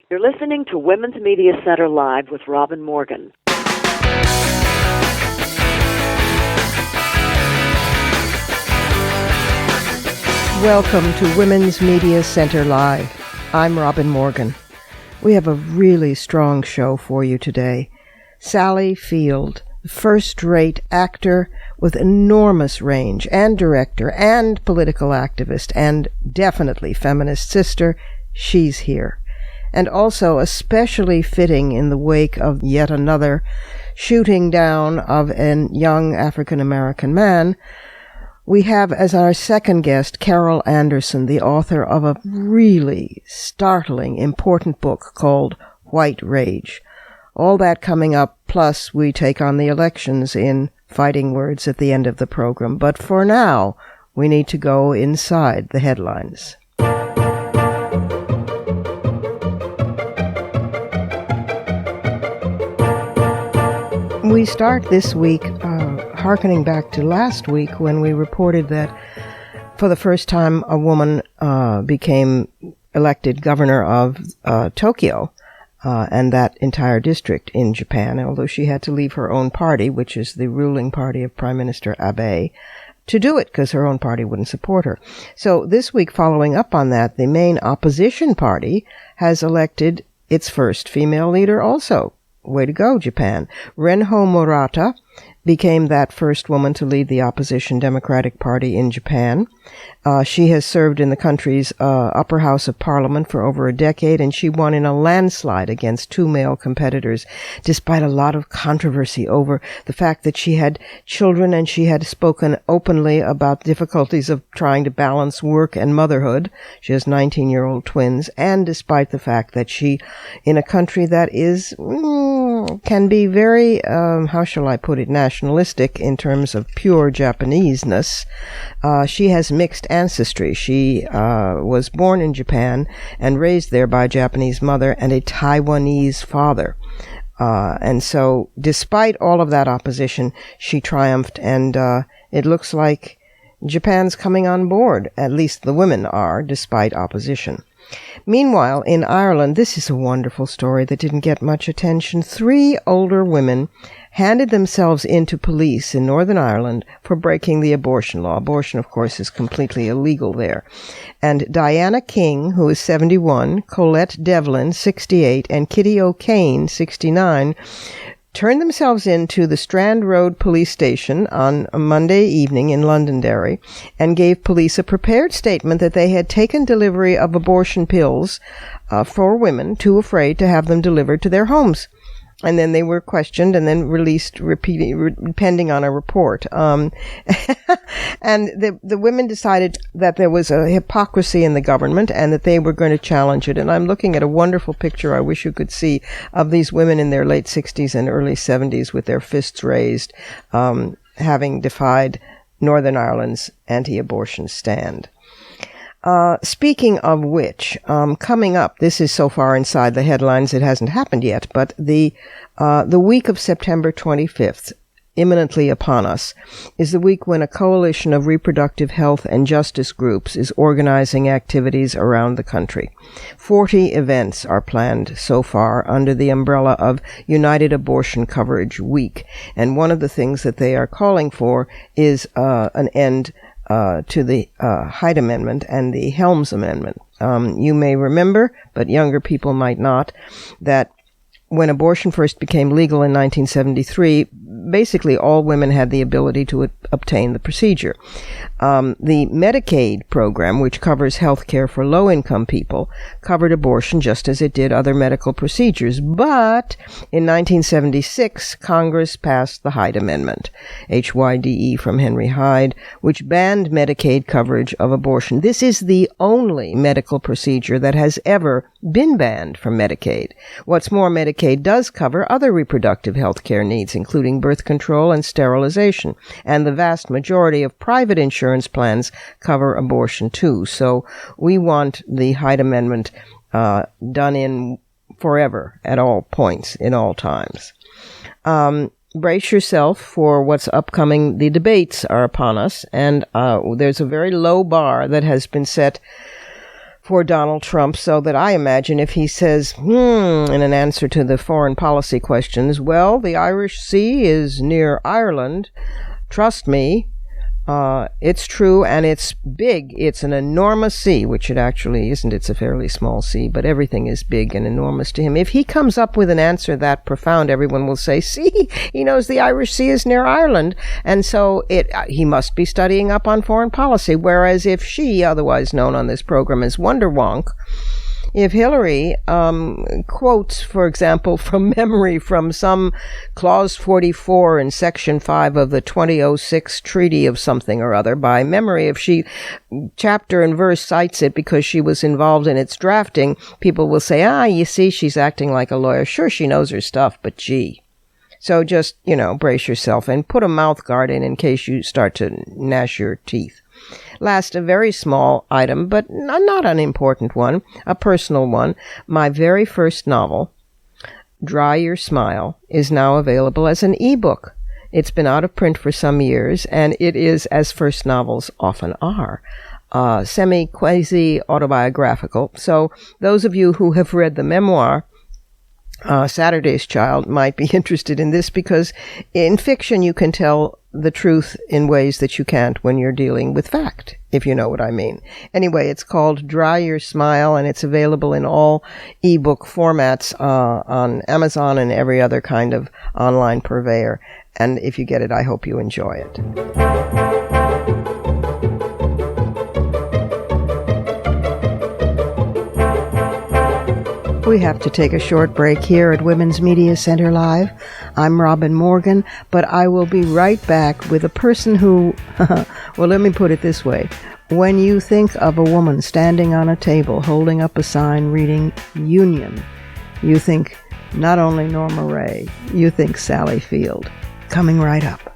You're listening to Women's Media Center Live with Robin Morgan. Welcome to Women's Media Center Live. I'm Robin Morgan. We have a really strong show for you today. Sally Field, first-rate actor with enormous range, and director, and political activist, and definitely feminist sister, she's here. And also especially fitting in the wake of yet another shooting down of a young African-American man, we have as our second guest Carol Anderson, the author of a really startling, important book called White Rage. All that coming up, plus we take on the elections in fighting words at the end of the program. But for now, we need to go inside the headlines. We start this week hearkening back to last week when we reported that for the first time a woman became elected governor of Tokyo and that entire district in Japan, although she had to leave her own party, which is the ruling party of Prime Minister Abe, to do it because her own party wouldn't support her. So this week, following up on that, the main opposition party has elected its first female leader also. Way to go, Japan. Renho Murata became that first woman to lead the opposition Democratic Party in Japan. She has served in the country's upper house of parliament for over a decade, and she won in a landslide against two male competitors, despite a lot of controversy over the fact that she had children and she had spoken openly about difficulties of trying to balance work and motherhood. She has 19-year-old twins, and despite the fact that she, in a country that is, can be very, how shall I put it, nationalistic in terms of pure Japaneseness, she has mixed ancestry. She was born in Japan and raised there by a Japanese mother and a Taiwanese father. And so, despite all of that opposition, she triumphed, and it looks like Japan's coming on board. At least the women are, despite opposition. Meanwhile, in Ireland, this is a wonderful story that didn't get much attention. 3 older women handed themselves into police in Northern Ireland for breaking the abortion law. Abortion, of course, is completely illegal there. And Diana King, who is 71, Colette Devlin, 68, and Kitty O'Kane, 69, turned themselves into the Strand Road police station on a Monday evening in Londonderry and gave police a prepared statement that they had taken delivery of abortion pills for women too afraid to have them delivered to their homes. And then they were questioned and then released, depending on a report. And the women decided that there was a hypocrisy in the government and that they were going to challenge it. And I'm looking at a wonderful picture I wish you could see of these women in their late 60s and early 70s with their fists raised, having defied Northern Ireland's anti-abortion stand. Speaking of which, coming up, this is so far inside the headlines it hasn't happened yet, but the week of September 25th, imminently upon us, is the week when a coalition of reproductive health and justice groups is organizing activities around the country. 40 events are planned so far under the umbrella of United Abortion Coverage Week, and one of the things that they are calling for is an end to the Hyde Amendment and the Helms Amendment. You may remember, but younger people might not, that when abortion first became legal in 1973, basically all women had the ability to obtain the procedure. The Medicaid program, which covers health care for low-income people, covered abortion just as it did other medical procedures. But in 1976, Congress passed the Hyde Amendment, HYDE from Henry Hyde, which banned Medicaid coverage of abortion. This is the only medical procedure that has ever been banned from Medicaid. What's more, Medicaid does cover other reproductive health care needs, including birth control and sterilization, and the vast majority of private insurance plans cover abortion too. So we want the Hyde Amendment done in forever, at all points, in all times. Brace yourself for what's upcoming. The debates are upon us, and there's a very low bar that has been set for Donald Trump, so that I imagine if he says, in an answer to the foreign policy questions, well, the Irish Sea is near Ireland, trust me, it's true, and it's big. It's an enormous sea, which it actually isn't. It's a fairly small sea, but everything is big and enormous to him. If he comes up with an answer that profound, everyone will say, see, he knows the Irish Sea is near Ireland, and so he must be studying up on foreign policy. Whereas if she, otherwise known on this program as Wonder Wonk, if Hillary quotes, for example, from memory from some Clause 44 in Section 5 of the 2006 Treaty of something or other, by memory, if she chapter and verse cites it because she was involved in its drafting, people will say, you see, she's acting like a lawyer. Sure, she knows her stuff, but gee. So just, brace yourself and put a mouth guard in case you start to gnash your teeth. Last, a very small item, but not an important one, a personal one. My very first novel, Dry Your Smile, is now available as an ebook. It's been out of print for some years, and it is, as first novels often are, semi-quasi-autobiographical. So those of you who have read the memoir, Saturday's Child, might be interested in this, because in fiction you can tell the truth in ways that you can't when you're dealing with fact, if you know what I mean. Anyway, it's called Dry Your Smile, and it's available in all ebook formats on Amazon and every other kind of online purveyor. And if you get it, I hope you enjoy it. We have to take a short break here at Women's Media Center Live. I'm Robin Morgan, but I will be right back with a person who, well, let me put it this way. When you think of a woman standing on a table holding up a sign reading Union, you think not only Norma Ray, you think Sally Field. Coming right up.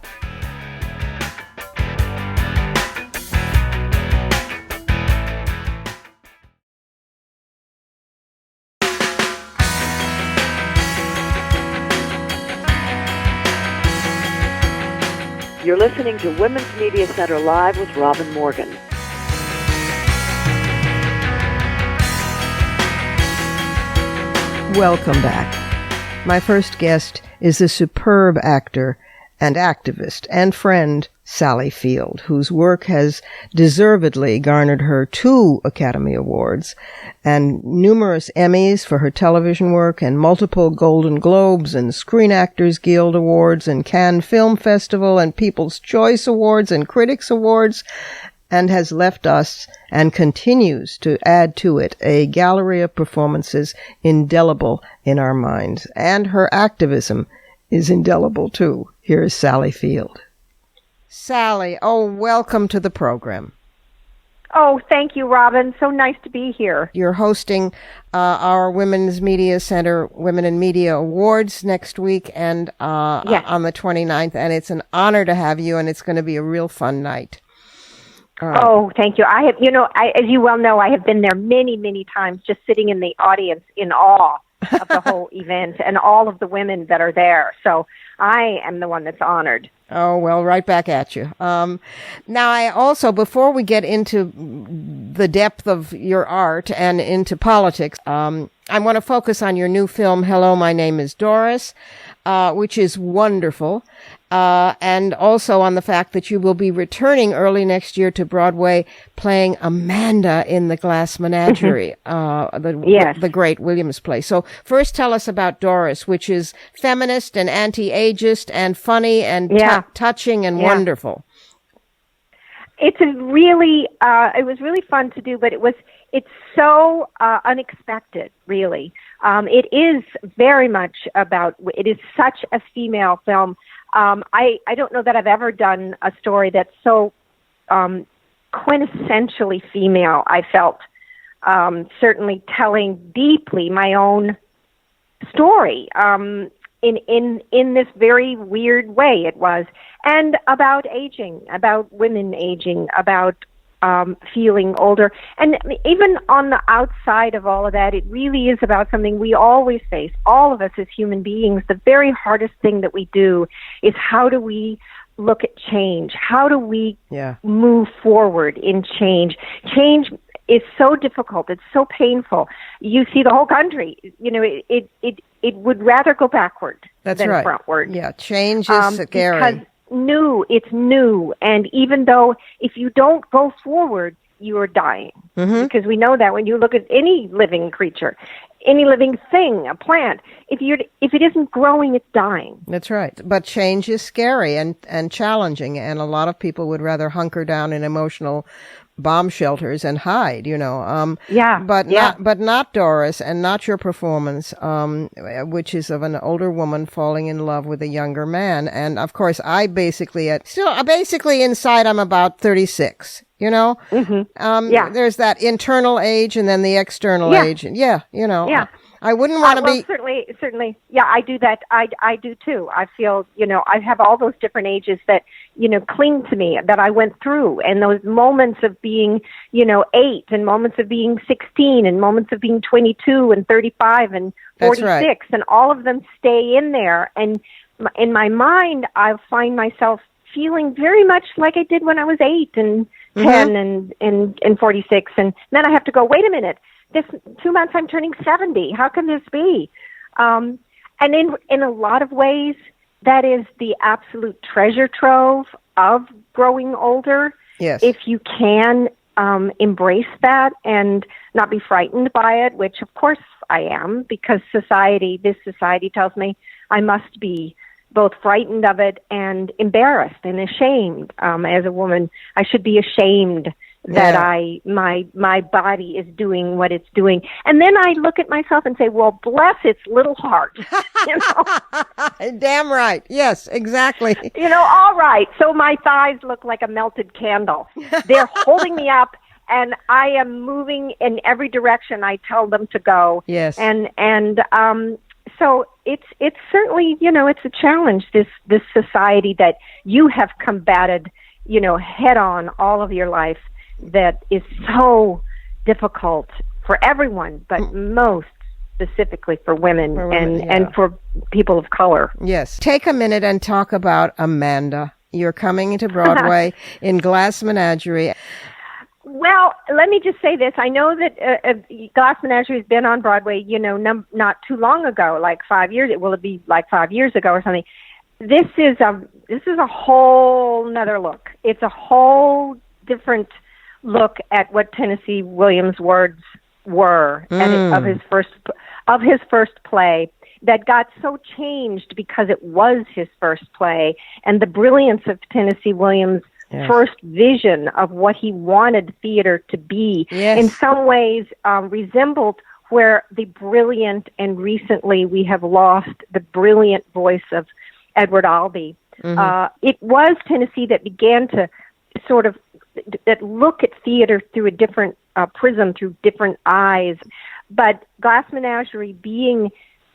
You're listening to Women's Media Center Live with Robin Morgan. Welcome back. My first guest is the superb actor and activist and friend Sally Field, whose work has deservedly garnered her 2 Academy Awards and numerous Emmys for her television work and multiple Golden Globes and Screen Actors Guild Awards and Cannes Film Festival and People's Choice Awards and Critics Awards, and has left us and continues to add to it a gallery of performances indelible in our minds. And her activism is indelible too. Here's Sally Field. Sally, welcome to the program. Oh, thank you, Robin. So nice to be here. You're hosting our Women's Media Center Women in Media Awards next week and yes. on the 29th, and it's an honor to have you, and it's going to be a real fun night. Oh, thank you. I have, as you well know, I have been there many, many times, just sitting in the audience in awe of the whole event and all of the women that are there. So I am the one that's honored. Oh, well, right back at you. Now, I also, before we get into the depth of your art and into politics, I want to focus on your new film, Hello, My Name is Doris, which is wonderful, and also on the fact that you will be returning early next year to Broadway playing Amanda in The Glass Menagerie, the great Williams play. So first tell us about Doris, which is feminist and anti-ageist and funny and touching and wonderful. It's it was really fun to do, but it's so unexpected, really. It is very much it is such a female film. I don't know that I've ever done a story that's so quintessentially female. I felt certainly telling deeply my own story in this very weird way it was, and about aging, about women aging, about feeling older. And even on the outside of all of that, it really is about something we always face, all of us as human beings. The very hardest thing that we do is how do we look at change? How do we move forward in change? Change is so difficult. It's so painful. You see the whole country, it would rather go backward That's than right. frontward. Yeah, change is scary. Because it's new. And even though if you don't go forward, you are dying. Mm-hmm. Because we know that when you look at any living creature, any living thing, a plant, if it isn't growing, it's dying. That's right. But change is scary and challenging, and a lot of people would rather hunker down in emotional bomb shelters and hide, But not Doris, and not your performance, which is of an older woman falling in love with a younger man. And of course, basically inside I'm about 36. Mm-hmm. There's that internal age and then the external age. Yeah. I wouldn't want to be. Certainly. Yeah, I do that. I do too. I feel, I have all those different ages that, cling to me, that I went through, and those moments of being, 8, and moments of being 16, and moments of being 22 and 35 and 46, right. And all of them stay in there. And in my mind, I find myself feeling very much like I did when I was 8 and 10 and 46. And then I have to go, wait a minute, this 2 months I'm turning 70. How can this be? And in a lot of ways, that is the absolute treasure trove of growing older. Yes. If you can embrace that and not be frightened by it, which of course I am, because this society tells me I must be both frightened of it and embarrassed and ashamed. As a woman, I should be ashamed that my body is doing what it's doing. And then I look at myself and say, well, bless its little heart. Damn right. Yes, exactly. All right. So my thighs look like a melted candle. They're holding me up, and I am moving in every direction I tell them to go. Yes. So it's certainly, it's a challenge, this society that you have combated, head on all of your life, that is so difficult for everyone, but most specifically for women, and for people of color. Yes. Take a minute and talk about Amanda. You're coming into Broadway in Glass Menagerie. Well, let me just say this. I know that Glass Menagerie has been on Broadway, not too long ago, like 5 years. Will it be like 5 years ago or something? This is a whole nother look. It's a whole different look at what Tennessee Williams' words were of his first play, that got so changed because it was his first play, and the brilliance of Tennessee Williams' first vision of what he wanted theater to be, in some ways resembled where the brilliant, and recently we have lost the brilliant voice of Edward Albee. It was Tennessee that began to sort of that look at theater through a different prism, through different eyes. But Glass Menagerie being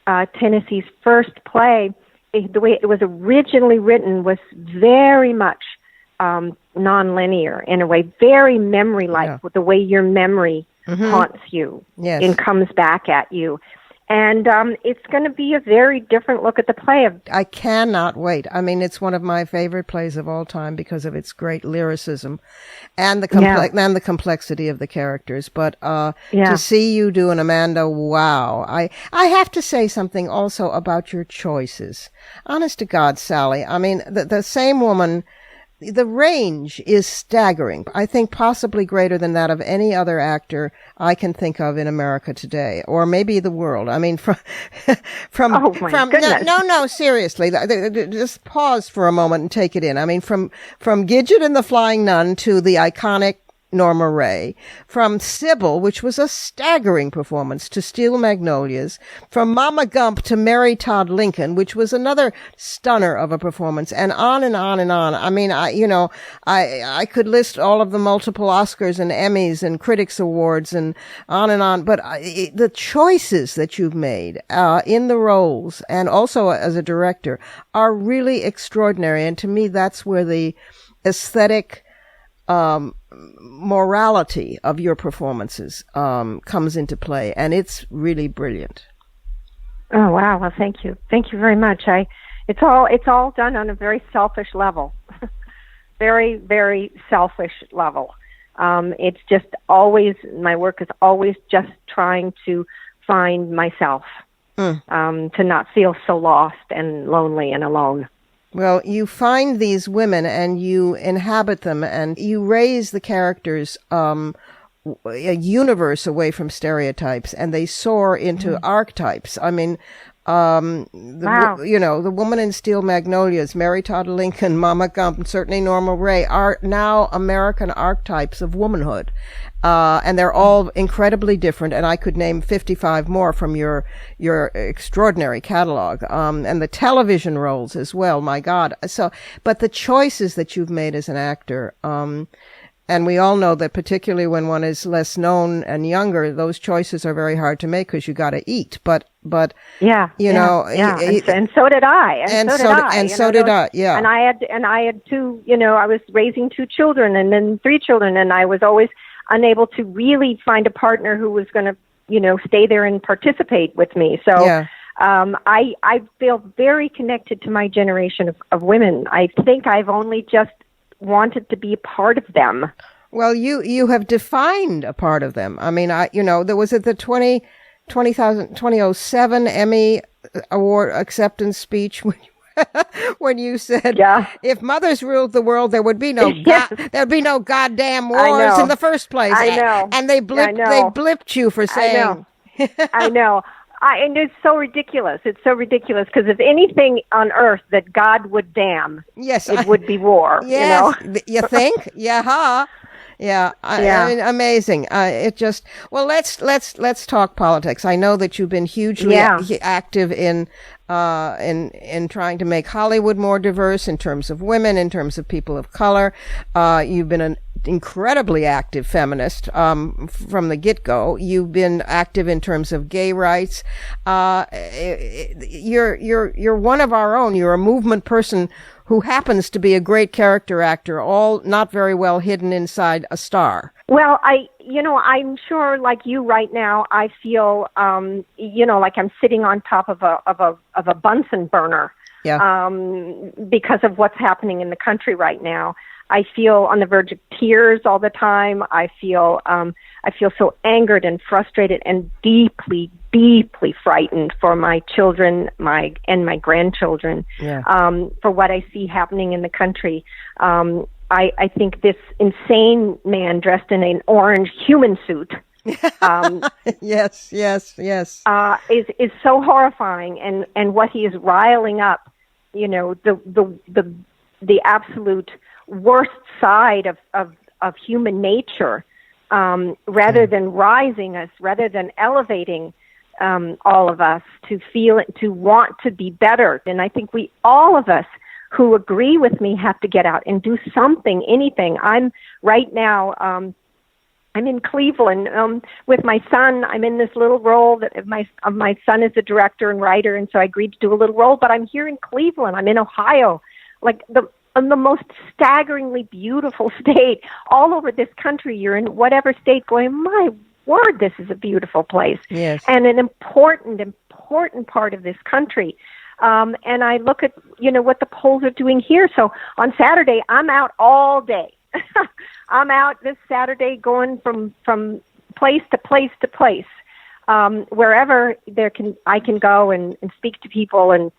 Tennessee's first play, the way it was originally written was very much non-linear in a way, very memory-like, with the way your memory haunts you and comes back at you. And it's going to be a very different look at the play. I cannot wait. I mean, it's one of my favorite plays of all time because of its great lyricism and the complexity of the characters. But to see you do an Amanda, wow. I have to say something also about your choices. Honest to God, Sally. I mean, the same woman. The range is staggering. I think possibly greater than that of any other actor I can think of in America today, or maybe the world. I mean, from no, seriously. Just pause for a moment and take it in. I mean, from Gidget and the Flying Nun to the iconic Norma Ray, from Sybil, which was a staggering performance, to Steel Magnolias, from Mama Gump to Mary Todd Lincoln, which was another stunner of a performance, and on and on and on. I mean, I could list all of the multiple Oscars and Emmys and Critics Awards and on, but the choices that you've made in the roles and also as a director are really extraordinary, and to me that's where the aesthetic morality of your performances comes into play, and it's really brilliant. Oh wow! Well, thank you very much. It's all done on a very selfish level, very, very selfish level. It's just always, my work is always just trying to find myself, to not feel so lost and lonely and alone. Well, you find these women and you inhabit them and you raise the characters a universe away from stereotypes, and they soar into archetypes. I mean, Wow. the woman in Steel Magnolias, Mary Todd Lincoln, Mama Gump, and certainly Norma Ray are now American archetypes of womanhood. And they're all incredibly different, and I could name 55 more from your extraordinary catalog. And the television roles as well, my God. So, but the choices that you've made as an actor, and we all know that particularly when one is less known and younger, those choices are very hard to make because you got to eat. But and so did I. And so did I. Yeah. And I had two. I was raising two children and then three children, and I was always unable to really find a partner who was going to, stay there and participate with me. So. I feel very connected to my generation of women. I think I've only just wanted to be a part of them. Well, you have defined a part of them. I mean, there was at the 2007 Emmy Award acceptance speech when you said, if mothers ruled the world, there would be no there'd be no goddamn wars in the first place. I know. And they blipped you for saying. I know. And it's so ridiculous. It's so ridiculous because if anything on earth that God would damn, it would be war. Yes, you think? Yeah. I mean, amazing. Let's talk politics. I know that you've been hugely active in trying to make Hollywood more diverse in terms of women, in terms of people of color. You've been an incredibly active feminist from the get-go. You've been active in terms of gay rights. You're one of our own. You're a movement person who happens to be a great character actor, all not very well hidden inside a star. Well, I'm sure, like you right now, I feel, like I'm sitting on top of a Bunsen burner, because of what's happening in the country right now. I feel on the verge of tears all the time. I feel so angered and frustrated and deeply, deeply frightened for my children, my grandchildren, for what I see happening in the country. I think this insane man dressed in an orange human suit, yes, is so horrifying, and what he is riling up, the absolute worst side of human nature, rather than rising us, rather than elevating all of us to feel it, to want to be better. And I think all of us who agree with me have to get out and do something, anything. I'm right now, I'm in Cleveland with my son. I'm in this little role that my son is a director and writer, and so I agreed to do a little role. But I'm here in Cleveland. I'm in Ohio, like the most staggeringly beautiful state. All over this country, you're in whatever state going, my word, this is a beautiful place. Yes. And an important part of this country. And I look at, what the polls are doing here. So on Saturday, I'm out all day. I'm out this Saturday going from place to place to place, wherever I can go and speak to people and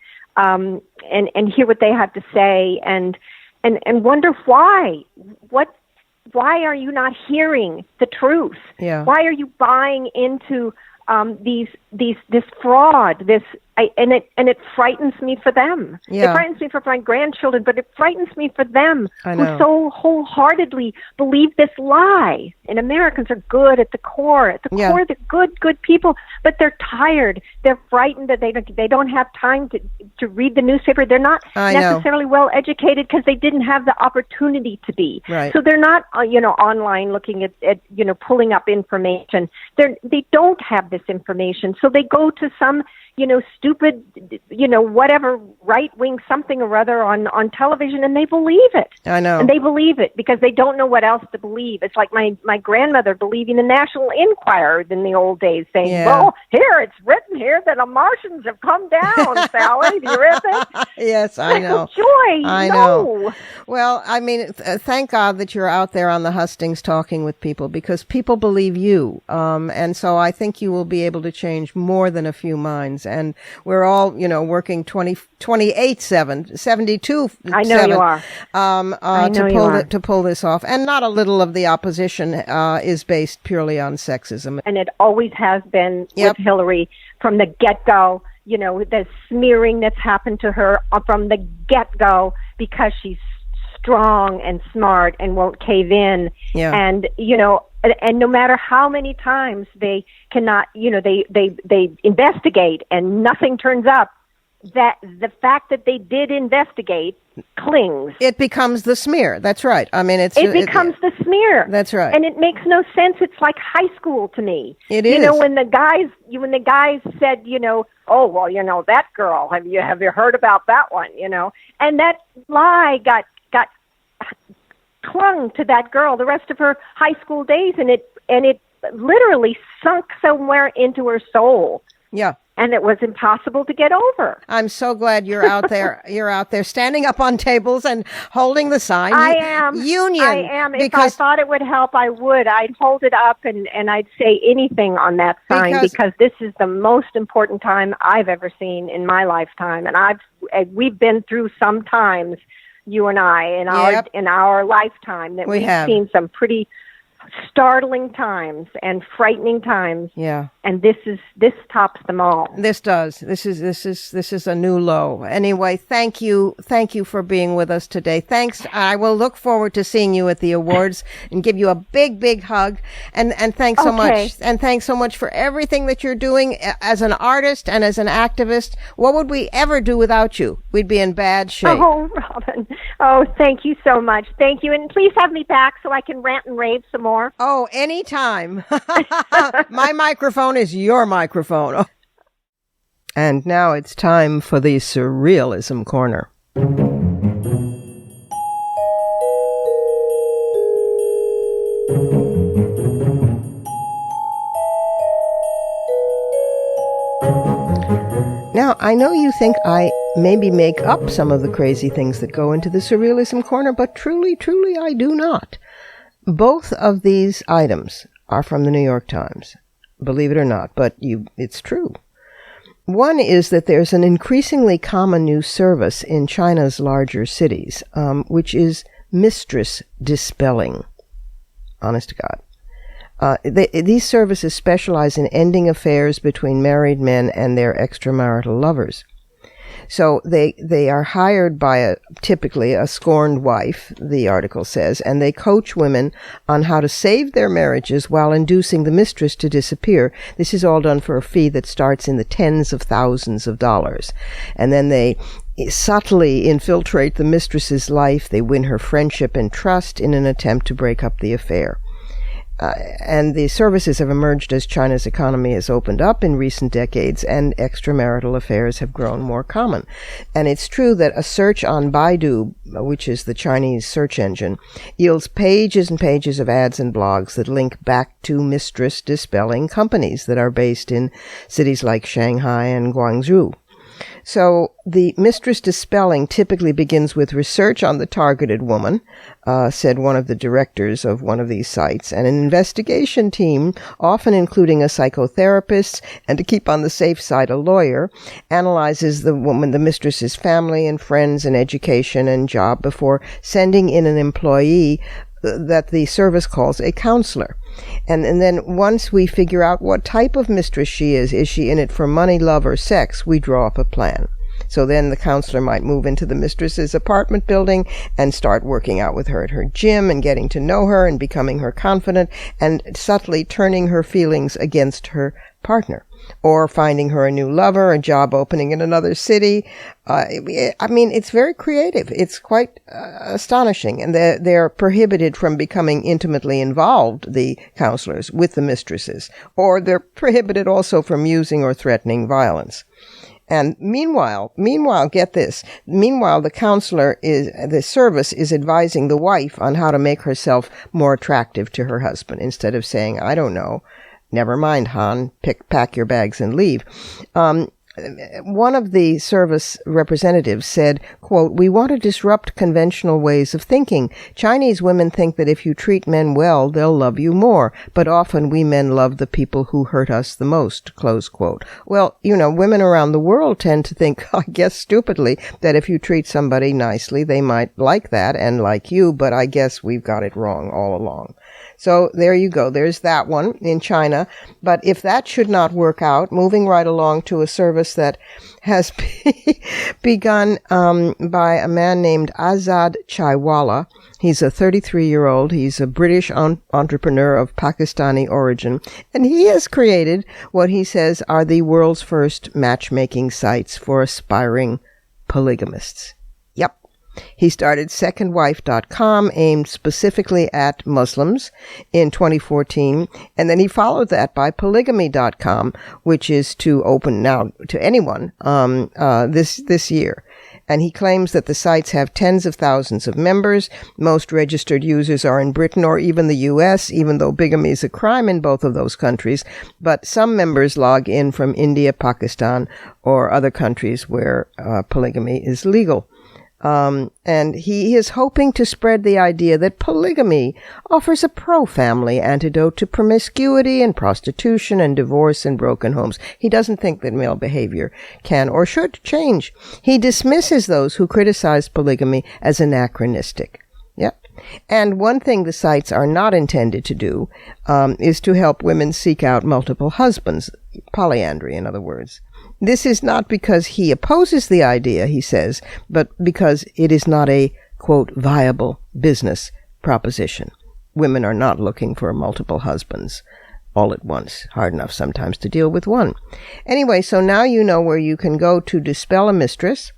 hear what they have to say and wonder why. Why are you not hearing the truth? Yeah. Why are you buying into this fraud, and it frightens me for them. Yeah. It frightens me for my grandchildren, but it frightens me for them who know. so wholeheartedly believe this lie. And Americans are good at the core. At the core, they're good people, but they're tired. They're frightened that they don't have time to read the newspaper. They're not necessarily well educated because they didn't have the opportunity to be. Right. So they're not online looking at pulling up information. They don't have this information, so they go to some stupid, whatever right-wing something or other on television, and they believe it. I know. And they believe it because they don't know what else to believe. It's like my grandmother believing the National Enquirer in the old days, saying, well, here, it's written here that the Martians have come down, Sally. Do you read that? Yes, I know. Joy, I know. Well, I mean, thank God that you're out there on the hustings talking with people, because people believe you. And so I think you will be able to change more than a few minds. And we're all, working 28/7, 72/7. I know you are. To pull this off. And not a little of the opposition is based purely on sexism. And it always has been with Hillary from the get-go. The smearing that's happened to her from the get-go because she's strong and smart and won't cave in. Yeah. And, and no matter how many times they cannot, they investigate and nothing turns up, that the fact that they did investigate clings. It becomes the smear. That's right. I mean, it becomes the smear. That's right. And it makes no sense. It's like high school to me. It is. When the guys said, oh, well, that girl, have you heard about that one, And that lie got clung to that girl the rest of her high school days, and it literally sunk somewhere into her soul. Yeah. And it was impossible to get over. I'm so glad you're out there. You're out there standing up on tables and holding the sign. I am. Union. I am. If I thought it would help, I would. I'd hold it up and I'd say anything on that sign because this is the most important time I've ever seen in my lifetime. And we've been through some times, you and I, in our lifetime, that we've seen some pretty startling times and frightening times. Yeah. And this tops them all. This does. This is a new low. Anyway, thank you for being with us today. Thanks. I will look forward to seeing you at the awards and give you a big hug. And thanks so much. And thanks so much for everything that you're doing as an artist and as an activist. What would we ever do without you? We'd be in bad shape. Oh, Robin. Oh, thank you so much. Thank you. And please have me back so I can rant and rave some more. Oh, anytime. My microphone is your microphone. And now it's time for the Surrealism Corner. Now, I know you think I maybe make up some of the crazy things that go into the Surrealism Corner, but truly, I do not. Both of these items are from the New York Times, believe it or not, but it's true. One is that there's an increasingly common new service in China's larger cities, which is mistress dispelling. Honest to God. These services specialize in ending affairs between married men and their extramarital lovers. So they are hired by typically a scorned wife, the article says, and they coach women on how to save their marriages while inducing the mistress to disappear. This is all done for a fee that starts in the tens of thousands of dollars. And then they subtly infiltrate the mistress's life. They win her friendship and trust in an attempt to break up the affair. And the services have emerged as China's economy has opened up in recent decades and extramarital affairs have grown more common. And it's true that a search on Baidu, which is the Chinese search engine, yields pages and pages of ads and blogs that link back to mistress dispelling companies that are based in cities like Shanghai and Guangzhou. So the mistress dispelling typically begins with research on the targeted woman, said one of the directors of one of these sites, and an investigation team, often including a psychotherapist and, to keep on the safe side, a lawyer, analyzes the mistress's family and friends and education and job before sending in an employee that the service calls a counselor. And then once we figure out what type of mistress she is she in it for money, love, or sex, we draw up a plan. So then the counselor might move into the mistress's apartment building and start working out with her at her gym and getting to know her and becoming her confidant and subtly turning her feelings against her partner. or finding her a new lover, a job opening in another city. I mean, it's very creative. It's quite astonishing. And they're prohibited from becoming intimately involved, the counselors, with the mistresses. Or they're prohibited also from using or threatening violence. And meanwhile, get this, the service is advising the wife on how to make herself more attractive to her husband, instead of saying, I don't know, never mind, hon, pack your bags and leave. One of the service representatives said, quote, "We want to disrupt conventional ways of thinking. Chinese women think that if you treat men well, they'll love you more, but often we men love the people who hurt us the most," close quote. Well, women around the world tend to think, I guess stupidly, that if you treat somebody nicely, they might like that and like you, but I guess we've got it wrong all along. So there you go. There's that one in China. But if that should not work out, moving right along to a service that has begun by a man named Azad Chaiwala. He's a 33-year-old. He's a British entrepreneur of Pakistani origin. And he has created what he says are the world's first matchmaking sites for aspiring polygamists. Yep. He started secondwife.com, aimed specifically at Muslims, in 2014, and then he followed that by polygamy.com, which is to open now to anyone this year. And he claims that the sites have tens of thousands of members. Most registered users are in Britain or even the U.S., even though bigamy is a crime in both of those countries. But some members log in from India, Pakistan, or other countries where polygamy is legal. And he is hoping to spread the idea that polygamy offers a pro-family antidote to promiscuity and prostitution and divorce and broken homes. He doesn't think that male behavior can or should change. He dismisses those who criticize polygamy as anachronistic. Yep. And one thing the sites are not intended to do is to help women seek out multiple husbands, polyandry, in other words. This is not because he opposes the idea, he says, but because it is not a, quote, viable business proposition. Women are not looking for multiple husbands all at once. Hard enough sometimes to deal with one. Anyway, so now you know where you can go to dispel a mistress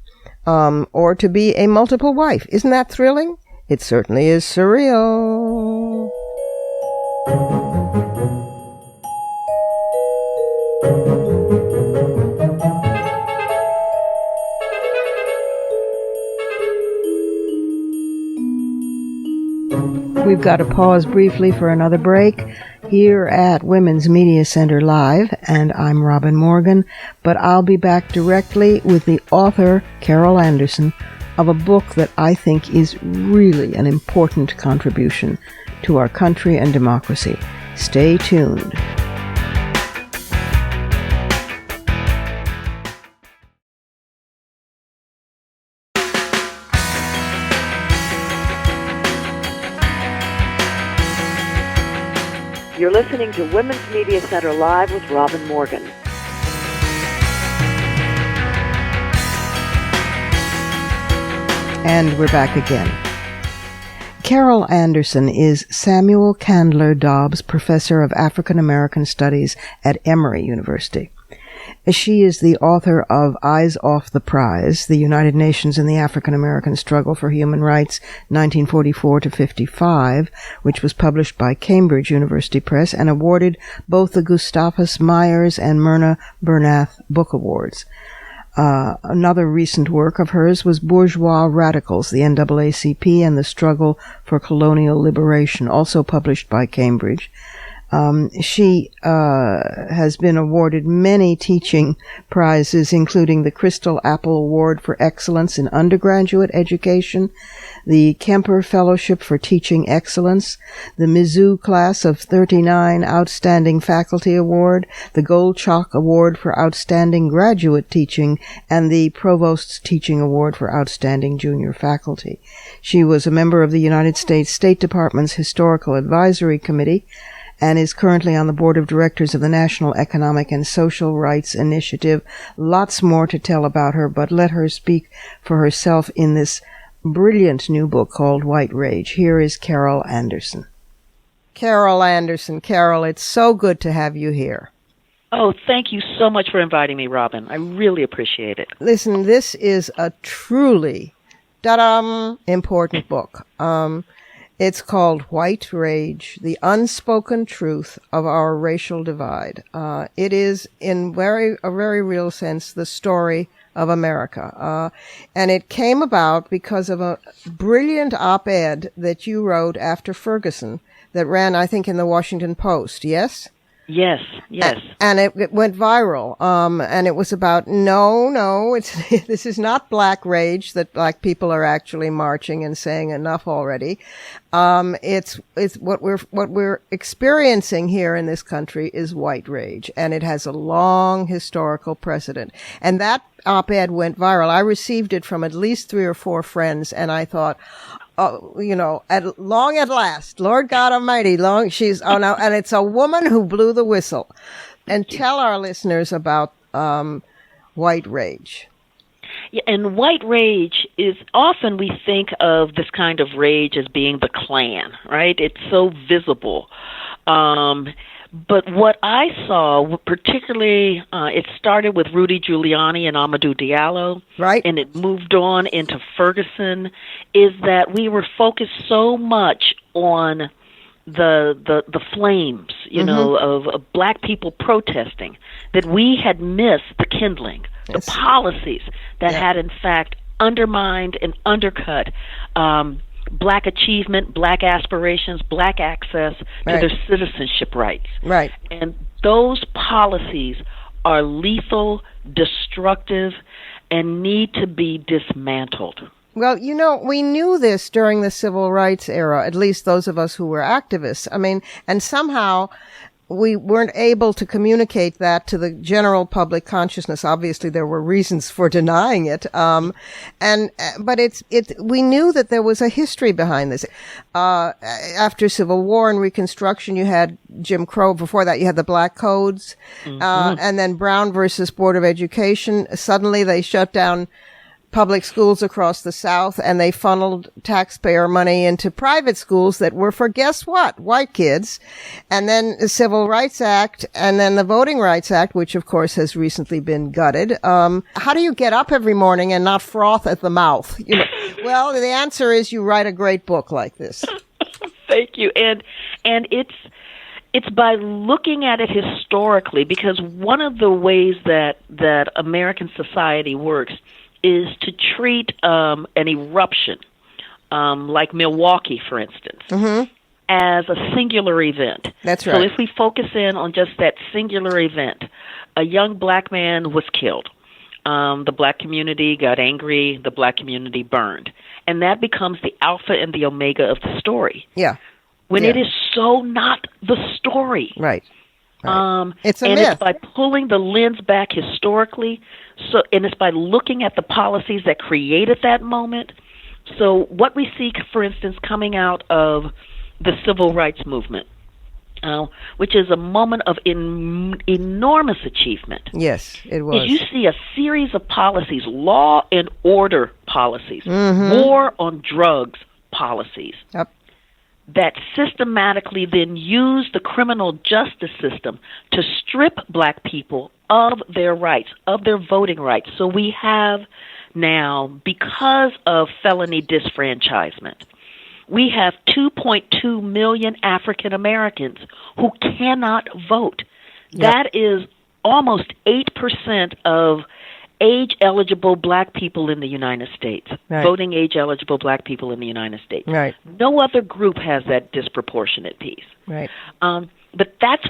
or to be a multiple wife. Isn't that thrilling? It certainly is surreal. We've got to pause briefly for another break here at Women's Media Center Live, and I'm Robin Morgan, but I'll be back directly with the author, Carol Anderson, of a book that I think is really an important contribution to our country and democracy. Stay tuned. You're listening to Women's Media Center Live with Robin Morgan. And we're back again. Carol Anderson is Samuel Candler Dobbs Professor of African American Studies at Emory University. She is the author of Eyes Off the Prize, The United Nations and the African American Struggle for Human Rights, 1944 to 55, which was published by Cambridge University Press and awarded both the Gustavus Myers and Myrna Bernath Book Awards. Another recent work of hers was Bourgeois Radicals, the NAACP and the Struggle for Colonial Liberation, also published by Cambridge. She has been awarded many teaching prizes, including the Crystal Apple Award for Excellence in Undergraduate Education, the Kemper Fellowship for Teaching Excellence, the Mizzou Class of 39 Outstanding Faculty Award, the Gold Chalk Award for Outstanding Graduate Teaching, and the Provost's Teaching Award for Outstanding Junior Faculty. She was a member of the United States State Department's Historical Advisory Committee, and is currently on the board of directors of the National Economic and Social Rights Initiative. Lots more to tell about her, but let her speak for herself in this brilliant new book called White Rage. Here is Carol Anderson. Carol Anderson. Carol, it's so good to have you here. Oh, thank you so much for inviting me, Robin. I really appreciate it. Listen, this is a truly important book. It's called White Rage, The Unspoken Truth of Our Racial Divide. It is, in a very real sense, the story of America. And it came about because of a brilliant op-ed that you wrote after Ferguson that ran, I think, in the Washington Post, yes? Yes. And it went viral. And it was about, this is not black rage that black people are actually marching and saying enough already. It's what we're experiencing here in this country is white rage, and it has a long historical precedent. And that op-ed went viral. I received it from at least 3 or 4 friends, and I thought, at last, Lord God Almighty, and it's a woman who blew the whistle. And tell our listeners about white rage. Yeah, and white rage is often we think of this kind of rage as being the Klan, right? It's so visible. But what I saw, particularly, it started with Rudy Giuliani and Amadou Diallo, right, and it moved on into Ferguson, is that we were focused so much on the flames, of black people protesting, that we had missed the kindling, the policies that had in fact undermined and undercut black achievement, black aspirations, black access to their citizenship rights. Right. And those policies are lethal, destructive, and need to be dismantled. Well, we knew this during the civil rights era, at least those of us who were activists. I mean, and somehow we weren't able to communicate that to the general public consciousness. Obviously, there were reasons for denying it. But we knew that there was a history behind this. After Civil War and Reconstruction, you had Jim Crow. Before that, you had the Black Codes. And then Brown versus Board of Education. Suddenly, they shut down public schools across the South, and they funneled taxpayer money into private schools that were for, guess what, white kids. And then the Civil Rights Act, and then the Voting Rights Act, which of course has recently been gutted. How do you get up every morning and not froth at the mouth? Well, the answer is you write a great book like this. Thank you. And it's by looking at it historically, because one of the ways that American society works is to treat an eruption, like Milwaukee, for instance, as a singular event. That's right. So if we focus in on just that singular event, a young black man was killed. The black community got angry. The black community burned. And that becomes the alpha and the omega of the story. Yeah. When it is so not the story. Right. It's a myth. It's by pulling the lens back historically, and it's by looking at the policies that created that moment. So what we see, for instance, coming out of the civil rights movement, which is a moment of enormous achievement. Yes, it was. Is you see a series of policies, law and order policies, war on drugs policies. Yep. That systematically then use the criminal justice system to strip black people of their rights, of their voting rights. So we have now, because of felony disfranchisement, we have 2.2 million African Americans who cannot vote. Yep. That is almost 8% of age-eligible black people in the United States, voting age-eligible black people in the United States. Right. No other group has that disproportionate piece. Right. But that's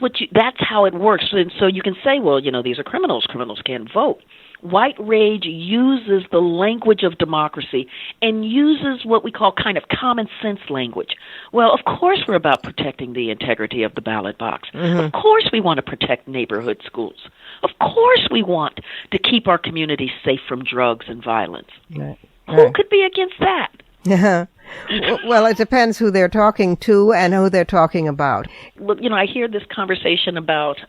how it works. And so you can say, well, these are criminals. Criminals can't vote. White rage uses the language of democracy and uses what we call kind of common sense language. Well, of course we're about protecting the integrity of the ballot box. Of course we want to protect neighborhood schools. Of course we want to keep our communities safe from drugs and violence. Right. Who could be against that? Yeah. Well, it depends who they're talking to and who they're talking about. Look, I hear this conversation about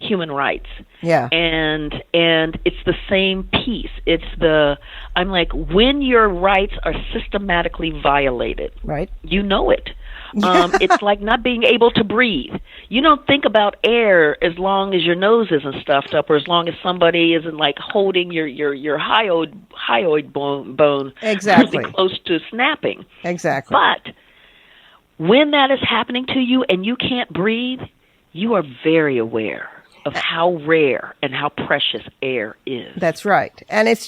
human rights. Yeah. And it's the same piece. I'm like, when your rights are systematically violated, right? You know it. It's like not being able to breathe. You don't think about air as long as your nose isn't stuffed up, or as long as somebody isn't like holding your hyoid bone Exactly. really close to snapping. Exactly. But when that is happening to you and you can't breathe, you are very aware of how rare and how precious air is. That's right. And it's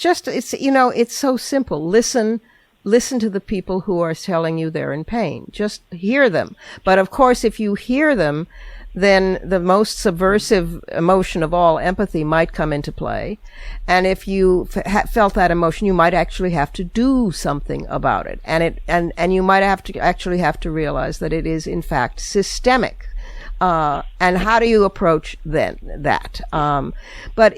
so simple. Listen to the people who are telling you they're in pain. Just hear them. But of course, if you hear them, then the most subversive emotion of all, empathy, might come into play. And if you felt that emotion, you might actually have to do something about it. And you might have to realize that it is in fact systemic. And how do you approach that? But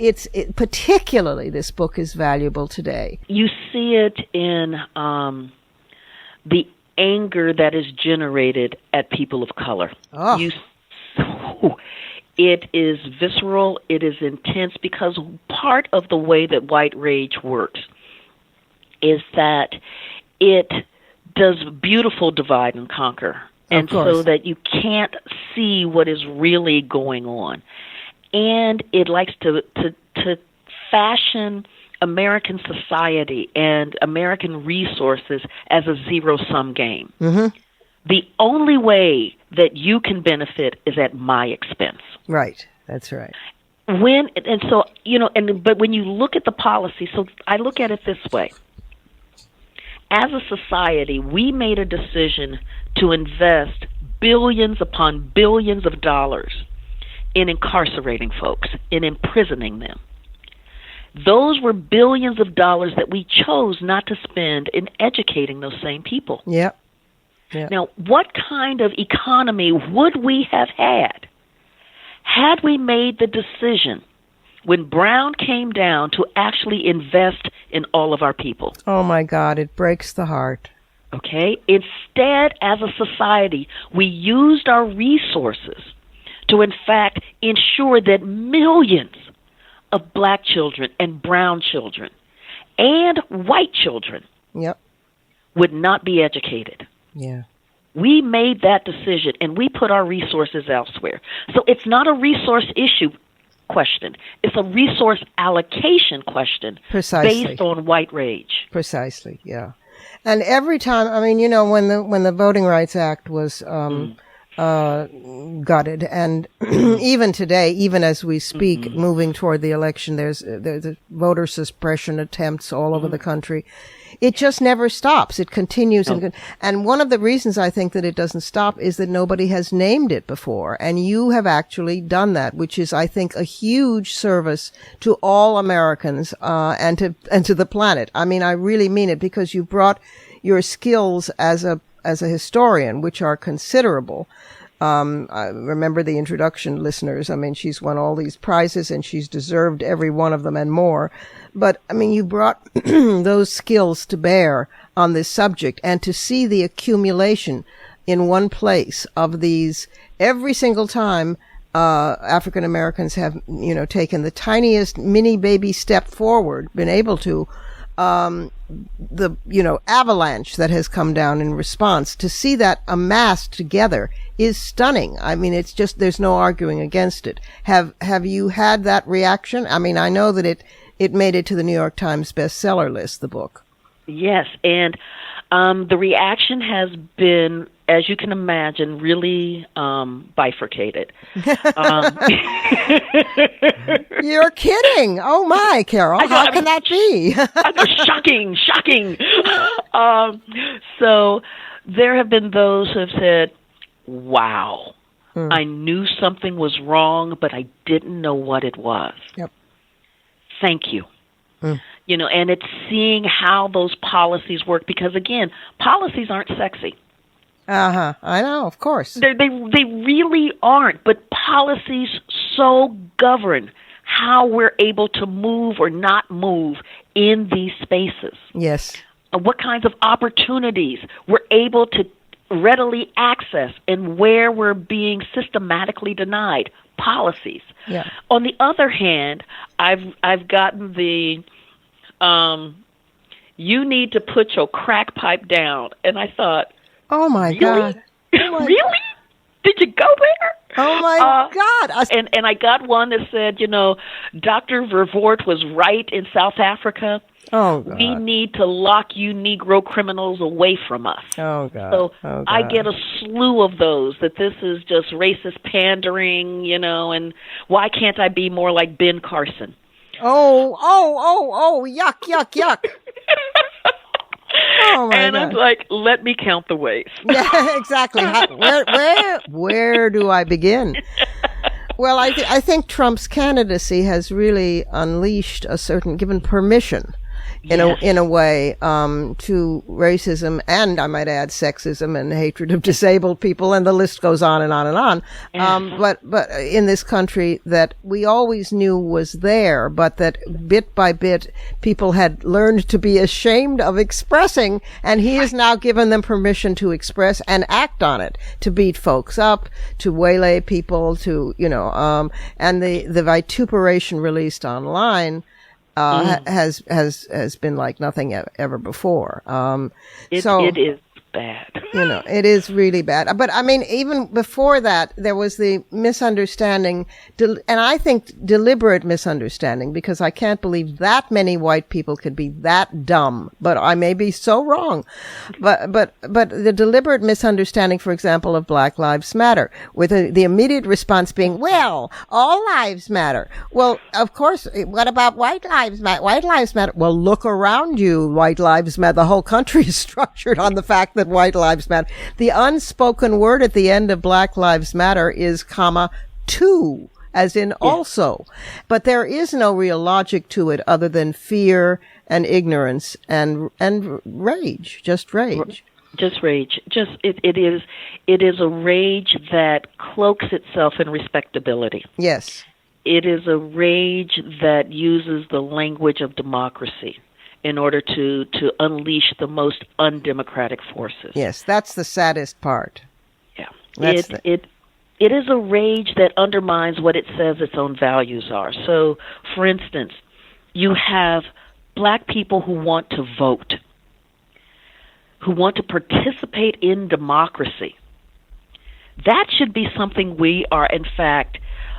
particularly this book is valuable today. You see it in the anger that is generated at people of color. Oh. It is visceral, it is intense, because part of the way that white rage works is that it does beautiful divide and conquer. And so that you can't see what is really going on. And it likes to fashion American society and American resources as a zero-sum game. Mm-hmm. The only way that you can benefit is at my expense. Right. That's right. But when you look at the policy, so I look at it this way. As a society, we made a decision to invest billions upon billions of dollars in incarcerating folks, in imprisoning them. Those were billions of dollars that we chose not to spend in educating those same people. Yep. Now, what kind of economy would we have had we made the decision when Brown came down to actually invest in all of our people? Oh, my God, it breaks the heart. Okay? Instead, as a society, we used our resources to, in fact, ensure that millions of black children and brown children and white children would not be educated. Yeah. We made that decision, and we put our resources elsewhere. So it's not a resource issue question. It's a resource allocation question. Precisely. Based on white rage. Precisely, yeah. And every time, I mean, when the Voting Rights Act was gutted, and even today, even as we speak, moving toward the election, there's voter suppression attempts all over the country. It just never stops. It continues. No. And one of the reasons I think that it doesn't stop is that nobody has named it before. And you have actually done that, which is, I think, a huge service to all Americans, and to the planet. I mean, I really mean it, because you brought your skills as a historian, which are considerable. I remember the introduction, listeners. I mean, she's won all these prizes and she's deserved every one of them and more. But, I mean, you brought those skills to bear on this subject, and to see the accumulation in one place of these every single time African Americans have, taken the tiniest mini baby step forward, been able to, the avalanche that has come down in response, to see that amassed together is stunning. I mean, it's just, there's no arguing against it. Have you had that reaction? I mean, I know that it made it to the New York Times bestseller list, the book. Yes, and the reaction has been, as you can imagine, really bifurcated. You're kidding. Oh, my, Carol. How can that be? Shocking. So there have been those who have said, wow, I knew something was wrong, but I didn't know what it was. Yep. Thank you. And it's seeing how those policies work, because, again, policies aren't sexy. I know, of course. They really aren't, but policies so govern how we're able to move or not move in these spaces. Yes. What kinds of opportunities we're able to readily access, and where we're being systematically denied. Policies. Yeah. On the other hand, I've gotten the you need to put your crack pipe down, and I thought, oh my really? God, Really? Did you go there? Oh my God! And I got one that said, Dr. Vervoort was right in South Africa. Oh God! We need to lock you Negro criminals away from us. Oh God! So oh, God. I get a slew of those. That this is just racist pandering, and why can't I be more like Ben Carson? Oh! Yuck! Yuck! Yuck! Oh my and God. I'm like, let me count the ways. Yeah, exactly. Where do I begin? Well, I think Trump's candidacy has really unleashed given permission in a way to racism and, I might add, sexism and hatred of disabled people, and the list goes on and on and on. But in this country that we always knew was there, but that bit by bit people had learned to be ashamed of expressing, and he has now given them permission to express and act on it, to beat folks up, to waylay people, to and the vituperation released online has been like nothing ever before. It is bad. It is really bad. But I mean, even before that, there was the misunderstanding, and I think deliberate misunderstanding, because I can't believe that many white people could be that dumb. But I may be so wrong. But the deliberate misunderstanding, for example, of Black Lives Matter, with the immediate response being, well, all lives matter. Well, of course. What about white lives matter? White lives matter. Well, look around you. White lives matter. The whole country is structured on the fact that white lives matter. The unspoken word at the end of Black Lives Matter is (2), as in also. But there is no real logic to it other than fear and ignorance and rage, just rage. Just rage. It is a rage that cloaks itself in respectability. Yes. It is a rage that uses the language of democracy in order to unleash the most undemocratic forces. Yes, that's the saddest part. Yeah. It is a rage that undermines what it says its own values are. So, for instance, you have black people who want to vote, who want to participate in democracy. That should be something we are, in fact,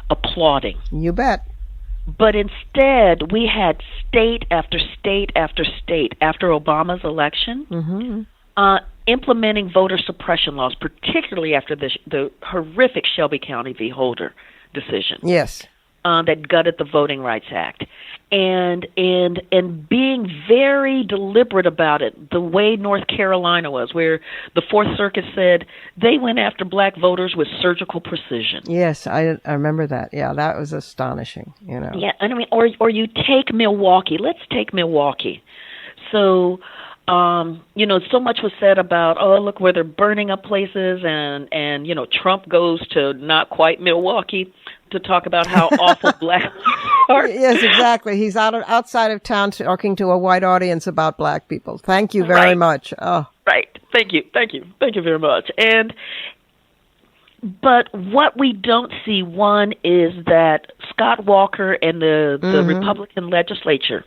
applauding. You bet. But instead, we had state after state after state after Obama's election implementing voter suppression laws, particularly after the horrific Shelby County v. Holder decision. Yes. That gutted the Voting Rights Act, and being very deliberate about it, the way North Carolina was, where the Fourth Circuit said they went after black voters with surgical precision. Yes, I remember that. Yeah, that was astonishing. Yeah, and I mean, or you take Milwaukee. Let's take Milwaukee. So. So much was said about, look where they're burning up places, and Trump goes to not quite Milwaukee to talk about how awful black are. Yes, exactly. He's outside of town talking to a white audience about black people. Thank you very much. Oh, right. Thank you very much. But what we don't see, one, is that Scott Walker and the Republican legislature,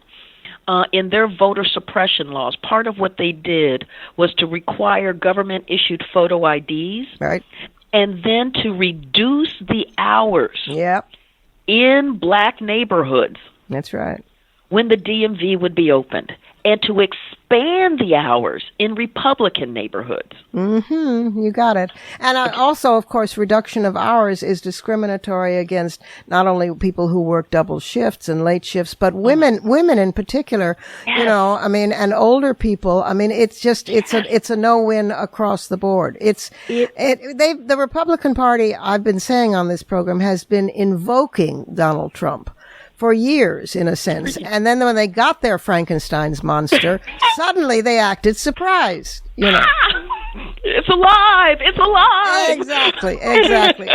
in their voter suppression laws, part of what they did was to require government-issued photo IDs, right, and then to reduce the hours in black neighborhoods. That's right. When the DMV would be opened, and to expand the hours in Republican neighborhoods. You got it. And also, of course, reduction of hours is discriminatory against not only people who work double shifts and late shifts, but women in particular, and older people. I mean, it's a no-win across the board. The Republican Party, I've been saying on this program, has been invoking Donald Trump for years, in a sense. And then when they got their Frankenstein's monster, suddenly they acted surprised, It's alive! It's alive! Exactly.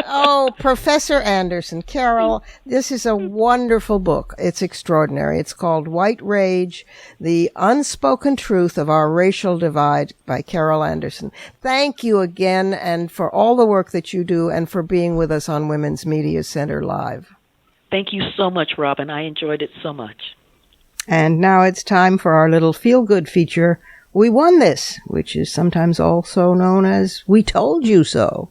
Oh, Professor Anderson, Carol, this is a wonderful book. It's extraordinary. It's called White Rage, The Unspoken Truth of Our Racial Divide by Carol Anderson. Thank you again, and for all the work that you do, and for being with us on Women's Media Center Live. Thank you so much, Robin. I enjoyed it so much. And now it's time for our little feel-good feature, We won this, which is sometimes also known as we told you so.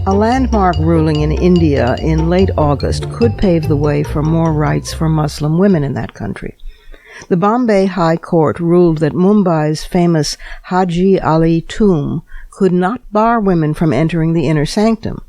A landmark ruling in India in late August could pave the way for more rights for Muslim women in that country. The Bombay High Court ruled that Mumbai's famous Haji Ali tomb could not bar women from entering the inner sanctum.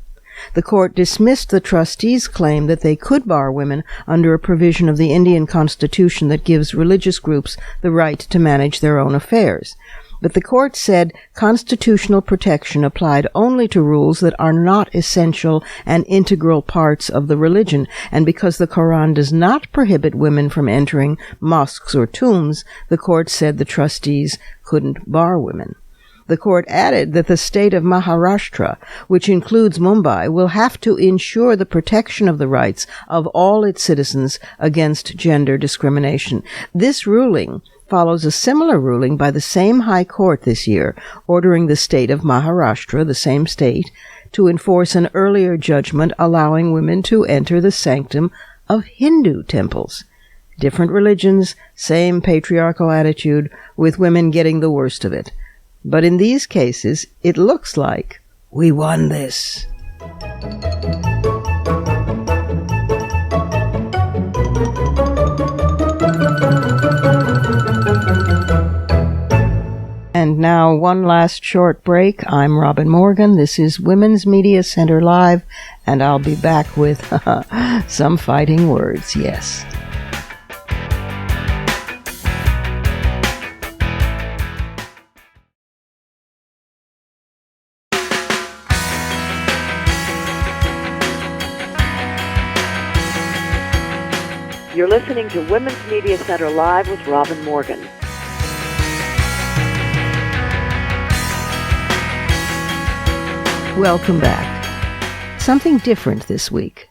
The court dismissed the trustees' claim that they could bar women under a provision of the Indian Constitution that gives religious groups the right to manage their own affairs. But the court said constitutional protection applied only to rules that are not essential and integral parts of the religion, and because the Quran does not prohibit women from entering mosques or tombs, the court said the trustees couldn't bar women. The court added that the state of Maharashtra, which includes Mumbai, will have to ensure the protection of the rights of all its citizens against gender discrimination. This ruling follows a similar ruling by the same High Court this year, ordering the state of Maharashtra, the same state, to enforce an earlier judgment allowing women to enter the sanctum of Hindu temples. Different religions, same patriarchal attitude, with women getting the worst of it. But in these cases, it looks like we won this. And now, one last short break. I'm Robin Morgan. This is Women's Media Center Live, and I'll be back with some fighting words, yes. You're listening to Women's Media Center Live with Robin Morgan. Welcome back. Something different this week.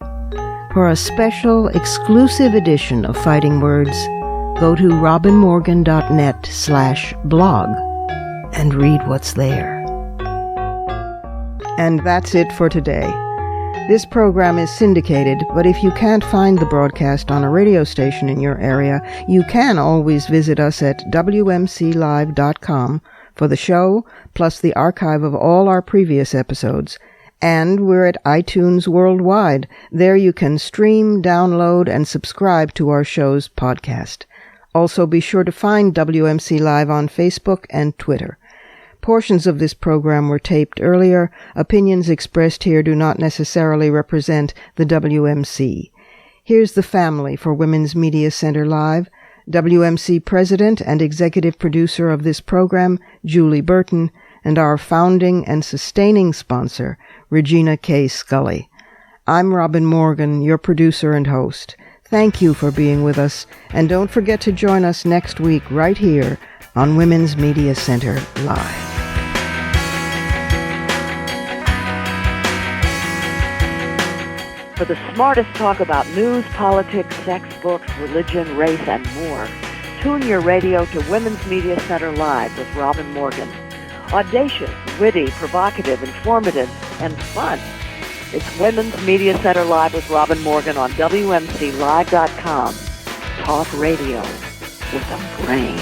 For a special, exclusive edition of Fighting Words, go to robinmorgan.net/blog and read what's there. And that's it for today. This program is syndicated, but if you can't find the broadcast on a radio station in your area, you can always visit us at WMClive.com for the show, plus the archive of all our previous episodes. And we're at iTunes worldwide. There you can stream, download, and subscribe to our show's podcast. Also be sure to find WMC Live on Facebook and Twitter. Portions of this program were taped earlier. Opinions expressed here do not necessarily represent the WMC. Here's the family for Women's Media Center Live. WMC President and Executive Producer of this program, Julie Burton, and our founding and sustaining sponsor, Regina K. Scully. I'm Robin Morgan, your producer and host. Thank you for being with us, and don't forget to join us next week right here on Women's Media Center Live. For the smartest talk about news, politics, sex, books, religion, race, and more, tune your radio to Women's Media Center Live with Robin Morgan. Audacious, witty, provocative, informative, and fun. It's Women's Media Center Live with Robin Morgan on WMCLive.com. Talk radio with a brain.